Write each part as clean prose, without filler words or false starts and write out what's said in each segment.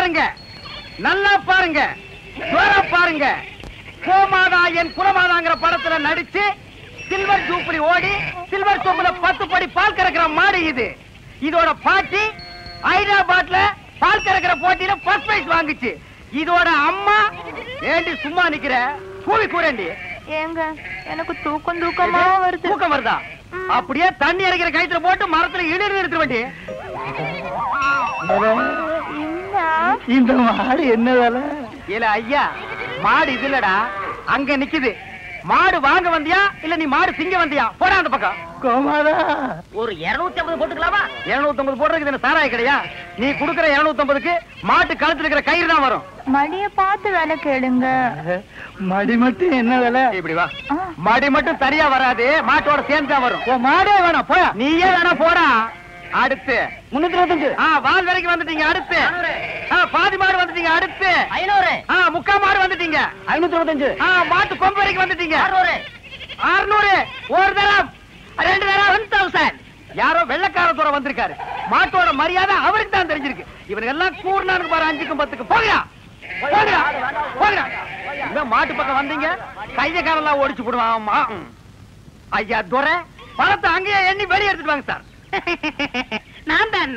பாருங்க, நல்லா பாருங்க, பாருங்க. கோமாதா என் குலமாதாங்கிற படத்துல நடிச்சு சில்வர் ஜூப்ளி ஓடி சில்வர் சோப்புல 10 படி பால் கறக்கிற மாடு இது. இதோட பாட்டி ஹைதராபாத்ல பால் கறக்கிற போட்டியில ஃபர்ஸ்ட் பிரைஸ் வாங்குச்சு. இதோட அம்மா ஏண்டி சும்மா நிக்கிற, கூவி கூறேண்டி. ஏங்க எனக்கு தூக்கமா வருது. தூக்கம் வருதா? அப்படியே தண்ணி இறக்கிற கயித்துல போட்டு மரத்துல இழுத்து நிறுத்த வேண்டி. இந்த மாடு என்ன வேலை? இல்ல ஐயா, மாடு இது இல்லடா, அங்க நிக்குது. மாடு வாங்க வந்தியா இல்ல நீ மாடு திங்க வந்தியா? போடா அந்த பக்கம். கோமாதா, ஒரு 250 போட்டுக்கலாமா? 250 போடுறதுக்கு என்ன சாராய கிடையா? நீ குடுக்கற 250க்கு மாட்டு கழுத்துல இருக்கிற கயிறு தான் வரும். மடிய பார்த்து வேலை கேளுங்க. மடி மட்டும் என்ன வேலை? இப்படி வா. மடி மட்டும் சரியா வராது, மாட்டோட சேர்ந்து தான் வரும். மாடே வேணாம், போயா. நீயே வேணா போடா. அடுத்து 325. வால் வரைக்கும் வந்துட்டீங்க. அடுத்து பாதி மாடு வந்துட்டீங்க. அடுத்து 500. முக்கா மாடு வந்துட்டீங்க. 525. மாட்டு கொம்பு வரைக்கும் வந்துட்டீங்க. 600. ஒரு தரம், 2 தரம் 1000. யாரோ வெள்ளக்காரத்தோட வந்திருக்காரு. மாட்டோட மரியாதை அவருக்கு தான் தெரிஞ்சிருக்கு. இவனுக்கு எல்லாம் கூர்னானுக்கு பாரு, 5க்கும் 10க்கும். போகிறா போகிறா. இந்த மாட்டு பக்கம் வந்தீங்க, கைய காலெல்லாம் ஓடிச்சு போடுவான். ஐயா துரை, பணத்தை அங்கேயே எண்ணி வெளியே எடுத்துட்டு வாங்க சார். நான் தான்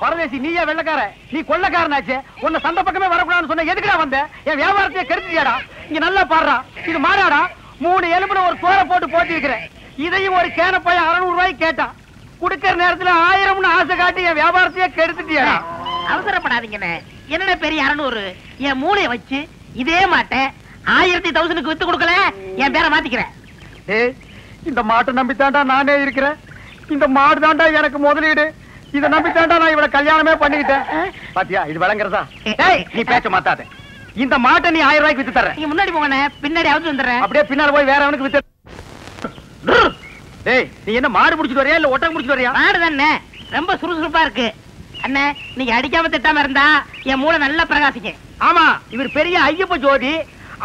பரதேசி. நீயே வெள்ளக்கார, நீ கொள்ளக்காரனாச்சே. உன்னை சந்தை பக்கமே வரக்கூடாதுன்னு சொன்ன, எதுக்குடா வந்த? என் வியாபாரத்தையே கெடுத்துட்டியாடா. இங்க நல்லா பாடுறா, இது மாடாடா. 3 எலும்புல ஒரு தோரை போட்டு போட்டி இருக்கிறேன். இதையும் ஒரு கேன போய் 600 ரூபாய்க்கு கேட்டான். குடுக்கிற நேரத்துல 1000ன்னு ஆசை காட்டி என் வியாபாரத்தையே கெடுத்துட்டியாடா. அவசரப்படாதீங்கண்ணே. என்னடா பெரிய 600? என் மூளைய வச்சு இதே மாட்டேன் 1000க்கு வித்து கொடுக்கல, என் பேரை மாத்திக்கிறேன். இந்த மாட்டை நம்பித்தாண்டா நானே இருக்கிறேன். இந்த மாடு தாண்டா எனக்கு முதலீடு. இதை நம்பித்தாண்டா நான் இவளை கல்யாணமே பண்ணிக்கிட்டேன். பாத்தியா இது விளங்குறதா? நீ பேச்ச மாத்தாத. இந்த மாட்டை நீ 1000 ரூபாய்க்கு வித்து தர்றேன். நீங்க முன்னாடி போங்கண்ணே, பின்னாடி அவுத்து வந்துடுறேன். அப்படியே பின்னால போய் வேற அவனுக்கு வித்து. டேய், நீ என்ன மாடு முடிச்சிட்டு வரியா இல்ல ஒட்டகம் முடிச்சிட்டு வரியா? மாடு தானே, ரொம்ப சுறுசுறுப்பா இருக்கு. அண்ணே, நீங்க அடிக்காம திட்டாம இருந்தா என் மூளை நல்லா பிரகாசிக்கும். ஆமா, இவர் பெரிய ஐயப்ப ஜோதி.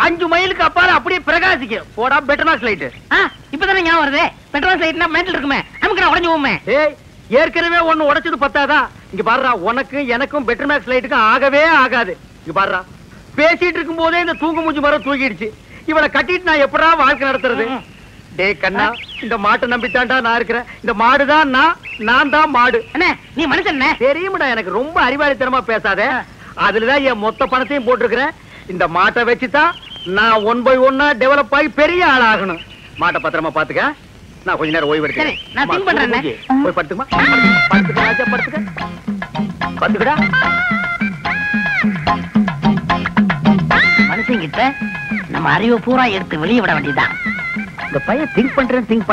5 மைலுக்கு அப்பால அப்படியே பிரகாசிக்கும். போடா பெட்ரோல் லைட். இப்பதானே ஞாபகம் வருது. பெட்ரோல் லைட்னா மென்டல் இருக்குமே, நமக்கு நான் உடைஞ்சு போமே. ஏய், ஏற்கனவே ஒண்ணு உடைச்சது பத்தாதா? இங்க பாருடா, உனக்கு எனக்கும் பெட்ரோல் லைட்டுக்கும் ஆகவே ஆகாது. இங்க பாருடா, பேசிட்டு இருக்கும் போதே இந்த தூங்கு மூஞ்சி மரம் தூக்கிடுச்சு. இவளை கட்டிட்டு நான் எப்படா வாழ்க்கை நடத்துறது? டேய் கண்ணா, இந்த மாட்டை நம்பித்தாண்டா நான் இருக்கிறேன். இந்த மாடுதான் நான் தான் மாடு. அண்ணே, நீ மனுஷன் தெரியுமாடா, எனக்கு ரொம்ப அறிவாளித்தனமா பேசாத. அதுலதான் என் மொத்த பணத்தையும் போட்டிருக்கிறேன். இந்த மாட்டை வச்சுதான் நான் 1 by 1 டெவலப் ஆகி பெரிய ஆள் ஆகணும். மாட்டை பத்திரமா பாத்துக்க. நான் கொஞ்ச நேரம் ஓய்வு எடுக்கிறேன். நான் திங்க் பண்றேன். போய் படுத்துமா, படுத்துக்க. படுத்துக்கடா. மனுஷங்கிட்ட நம்ம அறிவை பூரா எடுத்து வெளியே விட வேண்டியதான். இந்த பையன் திங்க்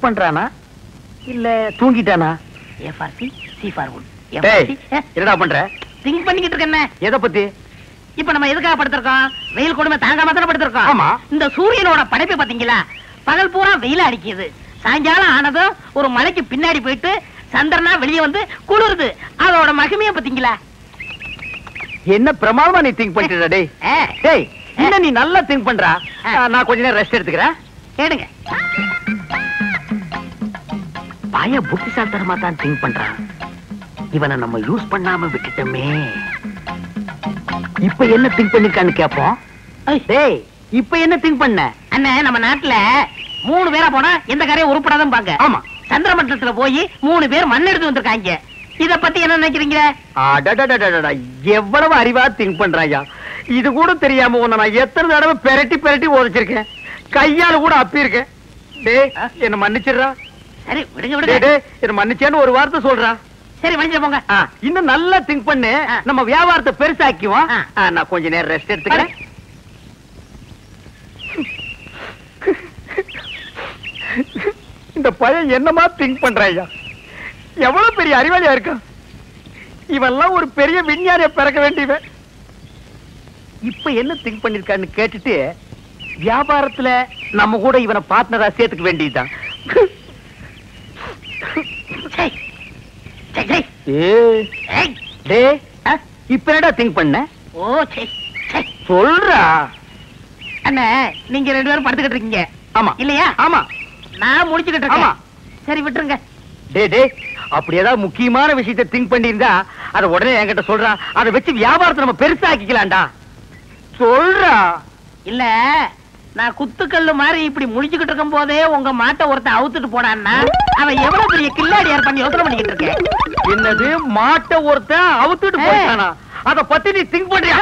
பண்றானா இல்ல தூங்கிட்டானா? A for C, C for wood. என்னடா பண்ற? திங்க் பண்ணிக்கிட்டு இருக்கேன். எதை பத்தி? இப்ப நம்ம எதுக்காக படுத்திருக்கோம்? வெயில் கொடுமை தாங்காம தானே படுத்திருக்கோம். ஆமா. இந்த சூரியனோட படைப்பை பாத்தீங்களா? பகல் பூரா வெயில அடிக்குது. சாயங்காலம் ஆனதும் ஒரு மலைக்கு பின்னாடி போயிட்டு சந்திரனா வெளியே வந்து குளிருது. அதோட மகிமையை பாத்தீங்களா? என்ன பிரமாதமா நீ திங்க் பண்ணிட்டு டேய். டேய், என்ன நீ நல்லா திங்க் பண்றா. நான் கொஞ்ச நேரம் ரெஸ்ட் எடுத்துக்கிறேன். கேடுங்க. பையன் புத்திசாலித்தனமா தான் திங்க் பண்றான். இவனை நம்ம யூஸ் பண்ணாம விட்டுட்டோமே. இப்ப என்ன திங்க் பண்ணிருக்கான்னு கேப்போம். டேய், இப்ப என்ன திங்க் பண்ண? அண்ணே, நம்ம நாட்டுல 3 பேரா போனா எந்த காரையும் உருப்படாதான் பாங்க. ஆமா. சந்திர மண்டலத்துல போய் 3 பேர் மண் எடுத்து வந்திருக்காங்க. இத பத்தி என்ன நினைக்கிறீங்க? எவ்வளவு அறிவா திங்க் பண்றாயா. இது கூட தெரியாம உன்னை நான் எத்தனை தடவை பெரட்டி உதச்சிருக்கேன். கையால கூட அப்பி இருக்கேன். டேய், என்ன மன்னிச்சிடுறா. சரி விடுங்க. என்ன மன்னிச்சேன்னு ஒரு வார்த்தை சொல்றா. சரி மன்னிச்சு போங்க. இன்னும் நல்லா திங்க் பண்ணு. நம்ம வியாபாரத்தை பெருசாக்குவோம். நான் கொஞ்ச நேரம் ரெஸ்ட் எடுத்துக்கிறேன். இந்த பையன் என்னமா திங்க் பண்றாயா. எவ்வளவு பெரிய அறிவாளியா இருக்கான். இவெல்லாம் ஒரு பெரிய விஞ்ஞானிய பிறக்க வேண்டியவன். இப்ப என்ன திங்க் பண்ணிருக்கான்னு கேட்டுட்டு வியாபாரத்துல நம்ம கூட இவனை பார்ட்னரா சேர்த்துக்க வேண்டியதுதான். இப்ப என்னடா திங்க் பண்ண? சொல்றா. அண்ணா, நீங்க 2 பேரும் படுத்துக்கிட்டு இருக்கீங்க. ஆமா இல்லையா? ஆமா. நான் முடிச்சுக்கிட்டு இருக்கேன். சரி விட்டுருங்க. டே அப்படி ஏதாவது முக்கியமான விஷயத்தை திங்க் பண்ணியிருந்தா அதை உடனே என்கிட்ட சொல்றா. அதை வச்சு வியாபாரத்தை நம்ம பெருசாக்கிக்கலாம்டா. சொல்றா. இல்ல நான் குத்துக்கல்லு மாதிரி இப்படி முடிச்சுக்கிட்டு இருக்கும் போதே உங்க மாட்டை ஒருத்த அவுத்துட்டு போனான்னா அவன் எவ்வளவு பெரிய கில்லாடியார் பண்ணி யோசனை பண்ணிக்கிட்டு இருக்கேன். என்னது மாட்டை ஒருத்த அவுத்துட்டு போயிட்டானா? அத பத்தி நீ திங்க் பண்றியா?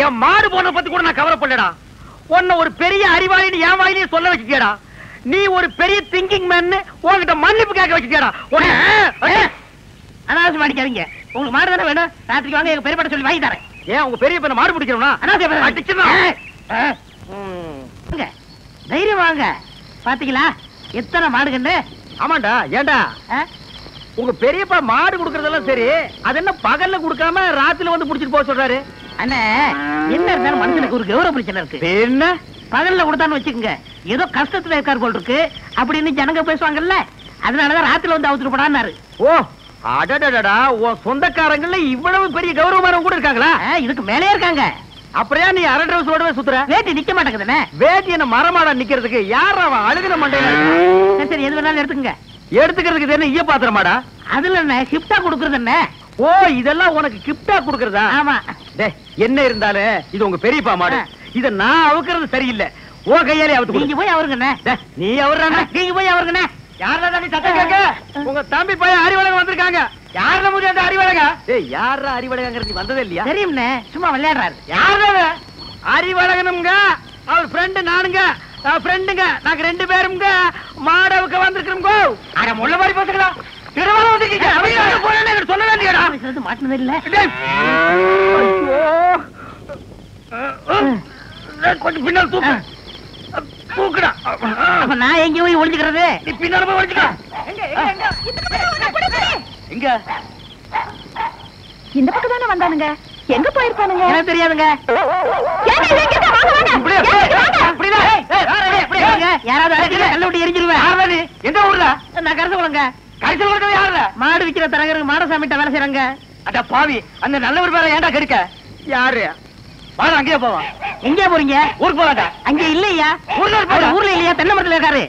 என் மாடு போன பத்தி கூட நான் கவலைப்படலடா. உன்ன ஒரு பெரிய அறிவாளி என் வாயிலே சொல்ல வச்சுட்டியடா. நீ ஒரு பெரிய திங்கிங் மேன் உன்கிட்ட மன்னிப்பு கேட்க வச்சுட்டியடா. அனாவசியம் அடிக்காதீங்க. உங்களுக்கு மாடு தானே வேணும்? ராத்திரிக்கு வாங்க, எங்க பெரியப்பட்ட சொல்லி வாங்கி தரேன். ஏன் உங்க பெரிய பையனை மாடு பிடிக்கிறோம்னா தைரியம் வாங்க. பாத்தீங்களா எத்தனை மாடுகன்னு? ஆமாண்டா. ஏண்டா உங்க பெரியப்பா மாடு குடுக்கறதெல்லாம் சரி, அது என்ன பகல்ல குடுக்காம ராத்திரில வந்து புடிச்சிட்டு போக சொல்றாரு? அண்ணே என்ன இருந்தாலும் மனுஷனுக்கு ஒரு கௌரவ பிரச்சனை இருக்கு. என்ன பகல்ல கொடுத்தான்னு வச்சுக்கோங்க, ஏதோ கஷ்டத்துல இருக்கார் போல் இருக்கு அப்படின்னு ஜனங்க பேசுவாங்கல்ல, அதனாலதான் ராத்திரில வந்து அவுத்துட்டு போடான்னாரு. ஓ அடடடடா, உன் சொந்தக்காரங்கள்ல இவ்வளவு பெரிய கௌரவமானவங்க கூட இருக்காங்களா? இதுக்கு மேலே இருக்காங்க. அப்புறம் நீ அரை டிரவுஸோடவே சுத்துற? வேட்டி நிக்க மாட்டேங்குதுண்ணே. வேட்டி என்ன மரமாடா நிக்கிறதுக்கு? யார் அவன் அழுகின மண்டையில? சரி எது வேணாலும் எடுத்துக்கங்க. எடுத்துக்கிறதுக்கு என்ன ஈய பாத்திரமாடா? அதுல என்ன கிஃப்டா கொடுக்கறது என்ன? ஓ இதெல்லாம் உனக்கு கிஃப்டா கொடுக்கறதா? ஆமா. என்ன இருந்தாலும் இது உங்க பெரியப்பா மாடு. இத நான் அவுக்கிறது சரியில்லை. ஓ கையாலே அவுத்து. நீங்க போய் அவருங்கண்ணே. நீ அவர்றானே. நீங்க போய் அவருங்கண்ணே. யாரா நீ சத்தம் கேட்க? உங்க தம்பி பையன் அறிவழகன் வந்திருக்காங்க. யாரா முடியும் அந்த அறிவழகா? ஏய் யாரா அறிவழகங்கிறது நீ வந்ததே இல்லையா? தெரியும்ண்ணே, சும்மா விளையாடுறாரு. யாரா அறிவழகனுங்க? அவர் ஃப்ரெண்டு நானுங்க. ஃப்ரெண்டுங்க நாங்க ரெண்டு பேருங்க மாடவுக்கு வந்திருக்கிறோம். அட முள்ள மாதிரி பேசுறா. திருவாரூர் வந்துட்டீங்க. அவங்க போறேன்னு எனக்கு சொல்ல வேண்டியடா. மாட்டினது இல்ல. கொஞ்சம் பின்னால் தூக்கு. தூக்குடா. அப்ப நான் எங்க போய் ஒளிஞ்சுக்கிறது? நீ பின்னால போய் ஒளிஞ்சுக்க. எங்க? இந்த பக்கம் தானே வந்தானுங்க. எங்க போயிருப்பானுங்க? எனக்கு தெரியாதுங்க. யாராவது கல்ல விட்டு எரிஞ்சிருவேன். எந்த ஊர்ல? நான் கரசகுளங்க. கரிசல் யாருல? மாடு விக்கிற தரகருக்கு மாடசாமிட்ட வேலை செய்யறாங்க. அட பாவி, அந்த நல்லவர் பேர ஏன்டா கெடுக்க? யாரு? வாடா அங்கேயே போவான். எங்க போறீங்க? ஊருக்கு போறாங்க. அங்க இல்லையா? ஊர்ல இல்லையா? தென்னை மரத்துல இருக்காரு.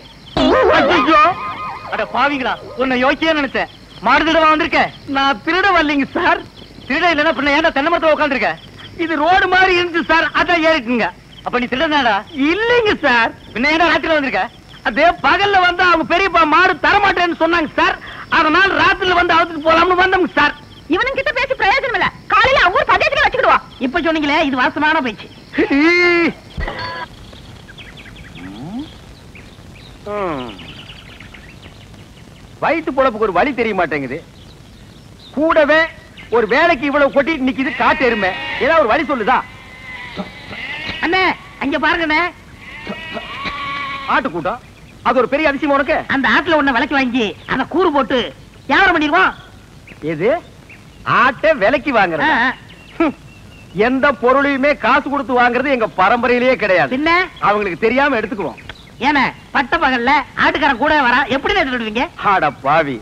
அட பாவிங்களா, உன்னை யோசிச்சே நினைச்சேன். மாடு திருட வந்திருக்க. நான் திருட வரலைங்க சார். திருட இல்லன்னா பின்ன ஏன்டா தென்னை மரத்துல உட்காந்துருக்க? இது ரோடு மாதிரி இருந்துச்சு சார், அதான் ஏறிக்குங்க. அப்ப நீ திருடனாடா? இல்லைங்க சார். பின்ன ஏன்டா ராத்திரில வந்திருக்க? அதே பகல்ல வந்து அவங்க பெரியப்பா மாடு தரமாட்டேன்னு சொன்னாங்க சார். அதனால ராத்திரில வந்து அவுத்துட்டு போலாம்னு வந்தோம் சார். இவனுங்க கிட்ட பேசி பிரயோஜனம் இல்ல. காலையில ஊர் பஞ்சாயத்துல வச்சுக்கிடுவோம். இப்ப சொன்னீங்களே இது வாசமான பேச்சு. வயிற்று பொழப்புக்கு ஒரு வழி தெரிய மாட்டேங்குது. கூடவே ஒரு வேலைக்கு இவ்வளவு கொட்டிட்டு நிக்குது காட்டு எருமை. ஏதாவது ஒரு வழி சொல்லுதா? அண்ணே அங்க பாருங்கண்ணே, ஆட்டு கூட்டம். அது ஒரு பெரிய அதிசயம் உனக்கு. அந்த ஆட்டுல ஒண்ணு விலைக்கு வாங்கி அந்த கூறு போட்டு வியாபாரம் பண்ணிடுவோம். எது? ஆட்டை விலைக்கு வாங்குறது? எந்த பொருளையுமே காசு கொடுத்து வாங்குறது எங்க பரம்பரையிலேயே கிடையாது. என்ன அவங்களுக்கு தெரியாம எடுத்துக்குவோம். ஏன்னா பட்ட பகல்ல ஆட்டுக்காரன் கூட வரா, எப்படி எடுத்துடுவீங்க? ஆட பாவி,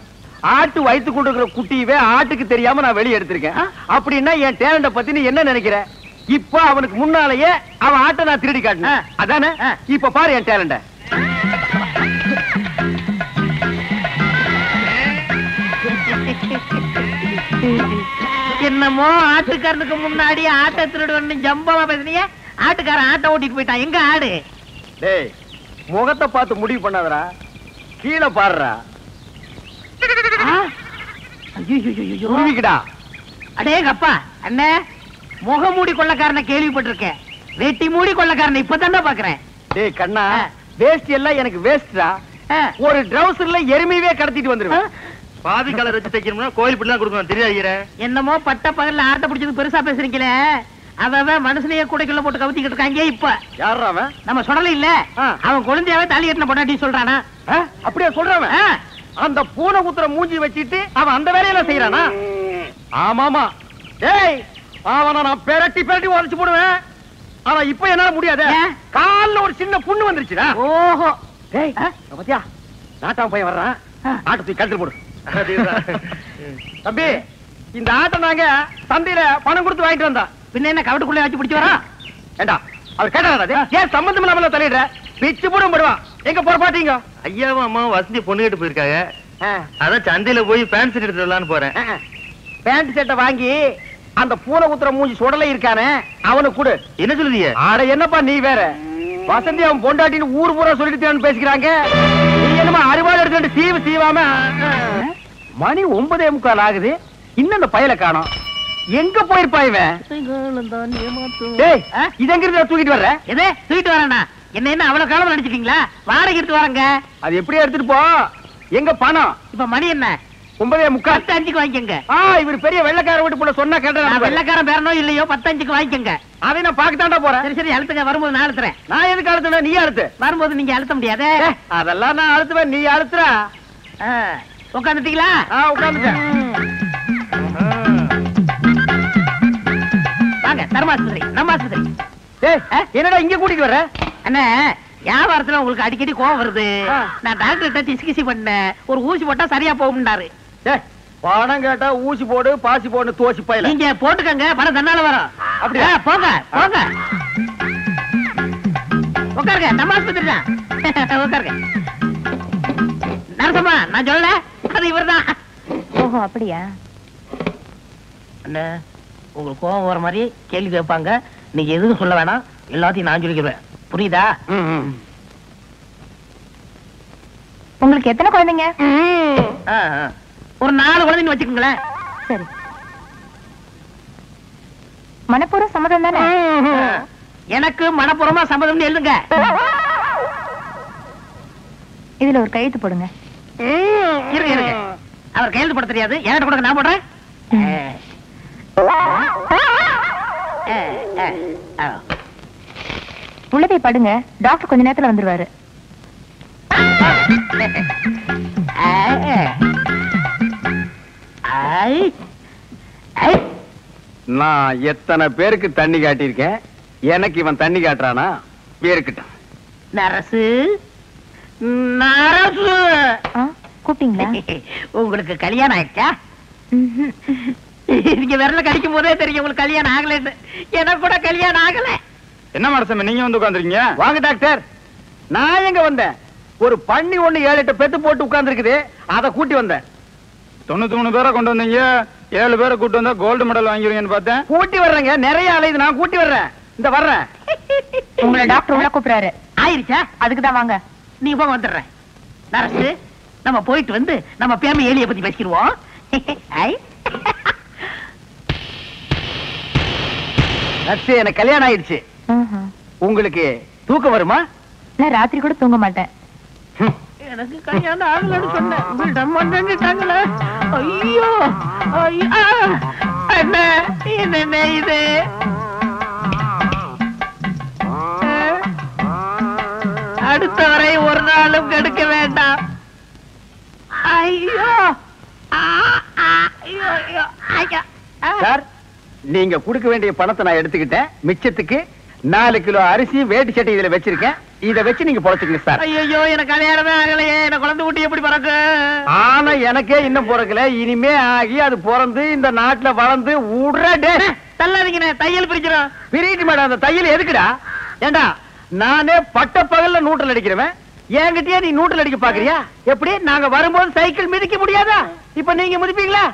ஆட்டு வயிற்று கொடுக்கிற குட்டியவே ஆட்டுக்கு தெரியாம நான் வெளியே எடுத்திருக்கேன். அப்படின்னா என் டேலண்ட பத்தி நீ என்ன நினைக்கிற? இப்ப அவனுக்கு முன்னாலேயே அவன் ஆட்டை நான் திருடி காட்டினேன். அதானே? இப்ப பாரு என் டேலண்ட. என்னமோ ஆட்டுக்காரனுக்கு முன்னாடி ஆட்டை திருடுவன்னு ஜம்பமா பேசுனீங்க. ஆட்டுக்காரன் ஆட்டை ஓட்டிட்டு போயிட்டான். எங்க ஆடு? டேய் முகத்தை பார்த்து முடிவு பண்ணாதடா, கீழே பாருடா. அடேங்கப்பா அண்ணே, முகமூடி கொள்ளக்காரனை கேள்விப்பட்டிருக்கேன், வெட்டி மூடி கொள்ளக்காரனை இப்பதான் பாக்குறேன். டேய் கண்ணா, வேஸ்ட் எல்லாம் எனக்கு வேஸ்டா. ஒரு ட்ரவுசர்ல எருமையே கடத்திட்டு வந்துருவேன். பாதி கலர் வச்சு தைக்கணும்னா கோயில் பிள்ளை கொடுக்கணும் தெரியாது. என்னமோ பட்ட பகல்ல ஆட்டை பிடிச்சது பெருசா பேசுறீங்களே, அவன் மனுஷனையே கூடைக்குள்ள போட்டு கவுத்திக்கிட்டு இருக்காங்க. இப்ப யாரா அவன்? நம்ம சொல்லல இல்ல, அவன் குழந்தையாவே தாலி கட்டின பொண்டாட்டி சொல்றானா? அப்படியே சொல்றான். அந்த பூனை குத்துற மூஞ்சி வச்சிட்டு அவன் அந்த வேலையெல்லாம் செய்யறானா? ஆமாமா. டேய் அவனை நான் பெரட்டி பெரட்டி உடைச்சு போடுவேன். ஆனா இப்ப என்னால முடியாது. கால்ல ஒரு சின்ன புண்ணு வந்துருச்சுடா. ஓஹோ. டேய் பாத்தியா, நாட்டாம பையன் வர்றான். ஆட்டை தூக்கி கழுத்து போடு. தம்பி இந்த ஆட்டை நாங்க சந்தையில பணம் கொடுத்து வாங்கிட்டு வந்தோம். பின்ன என்ன கவட்டுக்குள்ளே வச்சு பிடிச்சு வரா? ஏண்டா அவர் கேட்டாரு ஏன் சம்பந்தம் இல்லாம தலையிடுற? பிச்சு போடும் படுவான். எங்க போற பாத்தீங்க? ஐயாவும் அம்மாவும் வசந்தி பொண்ணு கேட்டு போயிருக்காங்க. அதான் சந்தையில போய் பேண்ட் செட் எடுத்துட்டு வரலான்னு போறேன். பேண்ட் செட்டை வாங்கி அந்த பூனை குத்துற மூஞ்சி சுடலை இருக்கானே அவனுக்கு கொடு. என்ன சொல்லுதீங்க? ஆட என்னப்பா நீ வேற வசந்தி அவன் பொண்டாட்டின்னு ஊர் பூரா சொல்லிட்டு பேசிக்கிறாங்க. நீ என்னமா அறுவாள் எடுத்துட்டு சீவு சீவாம மணி 9:45 ஆகுது. இன்னும் அந்த பயலை காணோம். எங்க போயிருப்பா இவன்? இது எங்க இருந்து தூக்கிட்டு வர்ற? எதே தூக்கிட்டு வரேன்னா என்ன அவ்வளவு காலம் நினைச்சிட்டீங்களா? வாடகை எடுத்து வரங்க. அது எப்படியே எடுத்துட்டு போ. எங்க பணம்? இப்ப மணி என்ன? 9:45. 10:05 வாங்கிக்கங்க. இவர் பெரிய வெள்ளக்கார வீட்டு போல சொன்னா கேட்டா வெள்ளக்காரன் பேரனோ இல்லையோ 10:05 வாங்கிக்கங்க. அதை நான் பாக்கத்தாண்டா போறேன். சரி சரி அழுத்துங்க. வரும்போது நான் அழுத்துறேன். நான் எதுக்கு அழுத்துவேன்? நீ அழுத்து. வரும்போது நீங்க அழுத்த முடியாது. அதெல்லாம் நான் அழுத்துவேன். நீ அழுத்துற. உட்காந்துட்டீங்களா? உட்காந்துட்டேன். வாங்க தர்மாஸ்பத்திரி நம்ம ஆஸ்பத்திரி. என்னடா இங்க கூட்டிட்டு வர்ற? அண்ணே வியாபாரத்துல உங்களுக்கு அடிக்கடி கோவம் வருது. நான் டாக்டர்கிட்ட டிஸ்கசி பண்ணேன். ஒரு ஊசி போட்டா சரியா போகும்னாரு. பணம் கேட்டா ஊசி போடு பாசி போடு தோசி பையில. நீங்க போட்டுக்கங்க பணம் தன்னால வரும். அப்படியா? போங்க போங்க உட்காருங்க. நம்ம ஆஸ்பத்திரி தான். உட்காருங்க. நரசம்மா நான் சொல்லல அது இவர்தான். ஓஹோ அப்படியா? அண்ணே உங்களுக்கு கோவம் வர மாதிரி கேள்வி கேட்பாங்க. நீங்க எதுவும் சொல்ல வேணாம். எல்லாத்தையும் நான் சொல்லிக்கிறேன். புரியுதா? உங்களுக்கு எத்தனை குழந்தைங்க? ஒரு 4 குழந்தைன்னு வச்சுக்கோங்களேன். சரி. மனப்பூர்வ சம்மதம் தானே? எனக்கு மனப்பூர்வமா சம்மதம்னு எழுதுங்க. இதுல ஒரு கையெழுத்து போடுங்க. இருங்க. அவர் கையெழுத்து போட தெரியாது. என்கிட்ட கொடுங்க நான் போடுறேன். உள்ள போய் படுங்க. டாக்டர் கொஞ்ச நேரத்துல வந்துருவாரு. நான் எத்தனை பேருக்கு தண்ணி காட்டியிருக்கேன். எனக்கு இவன் தண்ணி காட்டுறானா? பேருக்கிட்ட நரசு நரசு கூப்பிட்டீங்களா? உங்களுக்கு கல்யாணம் ஆயிடுச்சா? நீங்க விரல கடிக்கும் போதே தெரியும் உங்களுக்கு கல்யாணம் ஆகலன்னு. எனக்கு கூட கல்யாணம் ஆகல. என்ன மரசம் நீங்க வந்து உட்கார்ந்துருக்கீங்க? வாங்க டாக்டர். நான் எங்க வந்தேன்? ஒரு பண்ணி 1-7-8 பெத்து போட்டு உட்கார்ந்து இருக்குது. அதை கூட்டி வந்தேன். 93 பேரை கொண்டு வந்தீங்க. 7 பேரை கூட்டு வந்தா கோல்டு மெடல் வாங்கிருவீங்கன்னு பார்த்தேன். கூட்டி வர்றேங்க. நிறைய அலையுது. நான் கூட்டி வர்றேன். இந்த வர்றேன். உங்களை டாக்டர் உள்ள கூப்பிடுறாரு. ஆயிருச்சா? அதுக்குதான் வாங்க. நீங்க போங்க வந்துடுறேன். நரசு நம்ம போயிட்டு வந்து நம்ம பேமி ஏலியை பத்தி பேசிடுவோம். எனக்கு கல்யாணம் ஆயிடுச்சு. உங்களுக்கு தூக்கம் வருமா? நான் ராத்திரி கூட தூங்க மாட்டேன். எனக்கு கல்யாணம் ஆகலன்னு சொன்னேன். ஐயோ என்ன இது? அடுத்தவரை ஒரு நாளும் கெடுக்க வேண்டாம். ஐயோ சார், நீங்க கொடுக்க வேண்டிய பணத்தை நான் எடுத்துக்கிட்டேன். மிச்சத்துக்கு 4 கிலோ அரிசி வேட்டி சட்டை இதுல வச்சிருக்கேன். இத வச்சு நீங்க பொழைச்சுக்கங்க சார். ஐயோ எனக்கு கல்யாணமே ஆகலையே. எனக்கு குழந்தை குட்டி எப்படி பிறக்கு? ஆனா எனக்கே இன்னும் பிறக்கல. இனிமே ஆகி அது பிறந்து இந்த நாட்டுல வளர்ந்து உடனே தள்ளாதீங்க. தையல் பிரிக்கிறோம். பிரிட்டு மேடம். அந்த தையல் எதுக்குடா? ஏண்டா நானே பட்ட பகல்ல நூற்றல் அடிக்கிறவன். என்கிட்டயே நீ நூற்றல் அடிக்க பாக்குறியா? எப்படி? நாங்க வரும்போது சைக்கிள் மிதிக்க முடியாதா? இப்ப நீங்க மிதிப்பீங்களா?